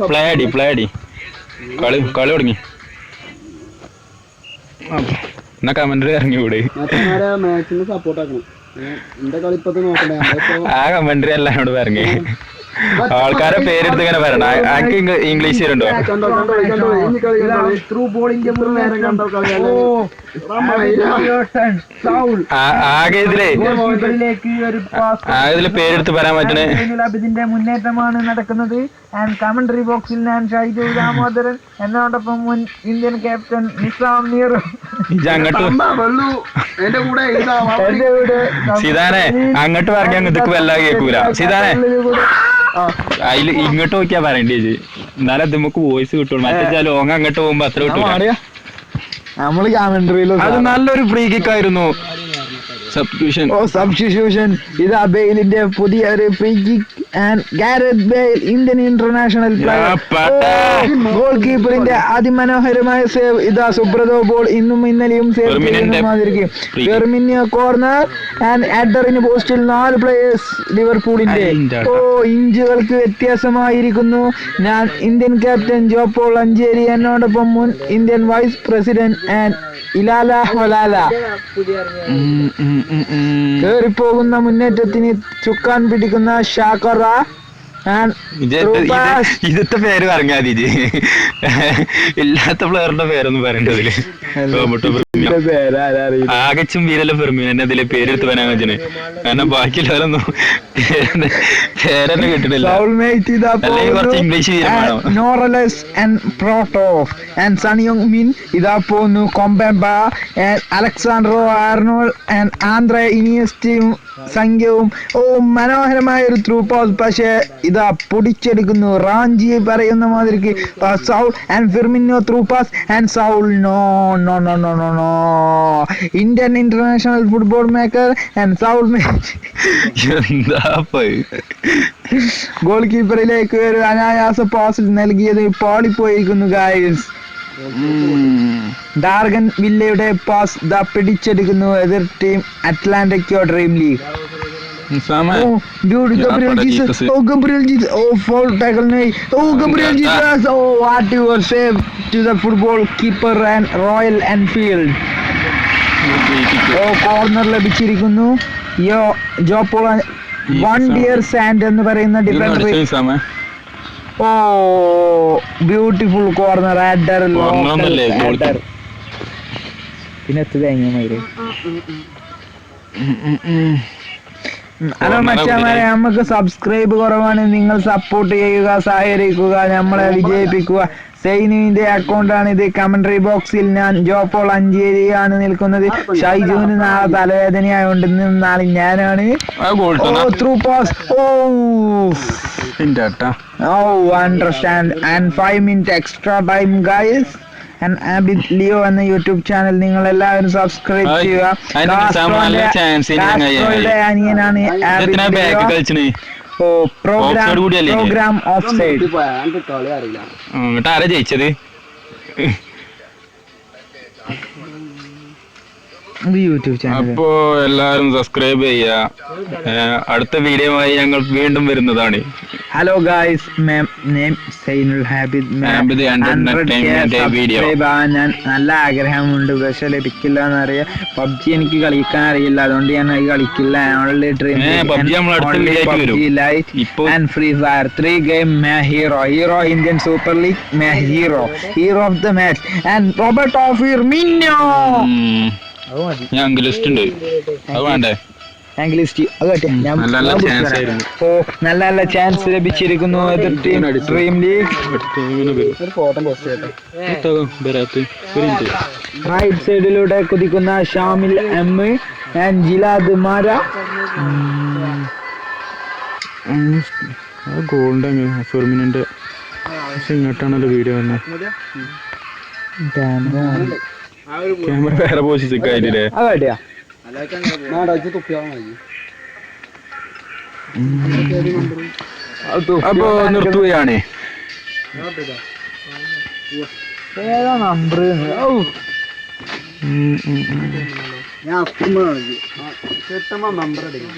Play അടി കളി തുടങ്ങി. എന്നാ കമന്ററി ഇറങ്ങി കൂടെ. ആ കമന്ററി എല്ലാം എന്നോട് പറഞ്ഞേ. ആൾക്കാരെ പേരെടുത്ത് ഇങ്ങനെ പറയണം. എനിക്ക് ഇംഗ്ലീഷ് വരുന്നുണ്ടോ? ആകെ ഇതില് പേരെടുത്ത് പറയാൻ പറ്റണേ. ഇതിന്റെ മുന്നേറ്റമാണ് നടക്കുന്നത്. കമന്ററി ബോക്സിൽ ഞാൻ ഷൈജു ദാമോദരൻ, എന്നോടൊപ്പം മുൻ ഇന്ത്യൻ ക്യാപ്റ്റൻ നിസാം മീർ. സീതാനെ അങ്ങോട്ട് പറഞ്ഞാൽ ഇതൊക്കെ വല്ലാതെ കേൾക്കൂല. സീതാനെ അതില് ഇങ്ങോട്ട് നോക്കിയാ പറയണ്ടേ ചേച്ചി, എന്നാലും അത് നമുക്ക് വോയിസ് കിട്ടുള്ളൂ. മറ്റേ ലോങ് അങ്ങോട്ട് പോകുമ്പോ അത്ര കിട്ടൂല. അത് നല്ലൊരു ഫ്രീ കിക്ക് ആയിരുന്നു. സബ്സ്റ്റിറ്റ്യൂഷൻ. ഇതാ ബെയിലിന്റെ പുതിയ ഒരു free kick. Gareth Bale, Indian international player, goal കീപ്പറിന്റെ അതിമനോഹരമായ സേവ്. ഇതാ സുബ്രതോ ബോൾ ഇന്നും ഇന്നലെയും സേവ് ചെയ്യുന്ന മാതിരിക്ക്. ഫെർമിനിയോ കോർണർ ആൻഡ് ഹെഡറിന് പോസ്റ്റിൽ 4 പ്ലേയേഴ്സ് ലിവർപൂളിന്റെ. ഇഞ്ചുകൾക്ക് വ്യത്യാസമായിരിക്കുന്നു. ഞാൻ ഇന്ത്യൻ ക്യാപ്റ്റൻ ജോപോൾ അഞ്ചേരി, എന്നോടൊപ്പം മുൻ ഇന്ത്യൻ വൈസ് പ്രസിഡന്റ് ആൻഡ് ഇലാല ഹൊലാല. കേറിപ്പോകുന്ന മുന്നേറ്റത്തിന് ചുക്കാൻ പിടിക്കുന്ന ഷാക്കറ. ഇതത്തെ പേര് പറഞ്ഞാൽ മതി. ഇല്ലാത്ത പ്ലെയറിന്റെ പേരൊന്നും പറയേണ്ടതില്. ആകെ ചുംബീരല്ല ഫെർമിൻ എന്നെ അതിലെ പേരെടുത്ത് വരാൻ വെച്ചിന്. കാരണം ബാക്കിയുള്ളവരൊന്നും പേരെന്നെ കിട്ടണില്ല. കുറച്ച് ഇംഗ്ലീഷ് ഇതാ പോന്നു കൊമ്പെമ്പ, അലക്സാൻഡ്രോ ആർണോൾഡ് ആൻഡ് ആന്ദ്രേ ഇനിയസ്റ്റയും സംഖ്യവും. മനോഹരമായ ഒരു ത്രൂ പാസ്. പക്ഷേ ഇതാ പൊടിച്ചെടുക്കുന്നു. റാഞ്ചി പറയുന്ന മാതിരിക്ക്. Saul and Firmino through pass and Saul. No no no no no no. Indian international football maker and Saul goal കീപ്പറിലേക്ക് ഒരു അനായാസ പാസ് നൽകിയത് പാളിപ്പോയിരിക്കുന്നു ഗായ്സ്. ഡാർഗൻ വില്ലയുടെ പാസ് ദാ പിടിച്ചെടുക്കുന്നു എതിർ team Atletico dream league. Gabriel Jesus. Gabriel Jesus. Foul tackle. Gabriel Jesus. What your save to the football keeper and Royal Enfield. Corner ലഭിച്ചിരിക്കുന്നു. Jopaul 1 dear sand എന്ന് പറയുന്ന ഡിഫൻഡർ. Beautiful corner. പിന്നെ തേങ്ങ. Hello മച്ചാമാരെ, നമുക്ക് സബ്സ്ക്രൈബ് കുറവാണ്. നിങ്ങൾ സപ്പോർട്ട് ചെയ്യുക, സഹകരിക്കുക, നമ്മളെ വിജയിപ്പിക്കുക. സൈനുവിന്റെ അക്കൗണ്ടാണ് ഇത്. കമന്ററി ബോക്സിൽ ഞാൻ ജോപോൾ അഞ്ചേരിയാണ് നിൽക്കുന്നത്. ഷൈജുവിന് നാളെ തലവേദനയായോണ്ട് നാളെ ഞാനാണ്. Through pass. Understand. And 5 minutes extra time guys. Leo എന്ന യൂട്യൂബ് ചാനൽ നിങ്ങൾ എല്ലാവരും സബ്സ്ക്രൈബ് ചെയ്യുക. അനിയനാണ് പ്രോഗ്രാം ഓഫ് സൈഡ്. ആരാ ജയിച്ചത്? YouTube channel. അപ്പോ എല്ലാവരും സബ്സ്ക്രൈബ് ചെയ്യുക. അടുത്ത വീഡിയോയുമായി ഞങ്ങൾ വീണ്ടും വരുന്നതാണ്. Hello guys, name Zainul Habid. ഞാൻ നല്ല ആഗ്രഹമുണ്ട്, പക്ഷെ ലഭിക്കില്ല എന്നറിയാം. പബ്ജി എനിക്ക് കളിക്കാൻ അറിയില്ല, അതുകൊണ്ട് ഞാൻ കളിക്കില്ല. Free fire 3 game hero Indian super league hero of the match and Robert Firmino. ഞാൻ ലിസ്റ്റ് ഉണ്ട്, അത് വേണ്ടേ? നല്ല നല്ല ചാൻസ് ലഭിച്ചിരിക്കുന്നു ഡ്രീം ലീഗ്. റൈറ്റ് സൈഡിലൂടെ കുതിക്കുന്ന ഷാമിൽ എം ആൻഡ് ജിലാദ് മാര. ഗോൾഡ് ഫെർമിനന്റെ ഇങ്ങോട്ടാണല്ലോ വീഡിയോ വന്നത്. ക്യാമറ വേറെ പോസിഷൻ കാര്യല്ലേ? അപ്പൊ നിർത്തുകയാണ്. ഏതാ നമ്പർ? ഞാൻ നമ്പർ എടുക്കാം.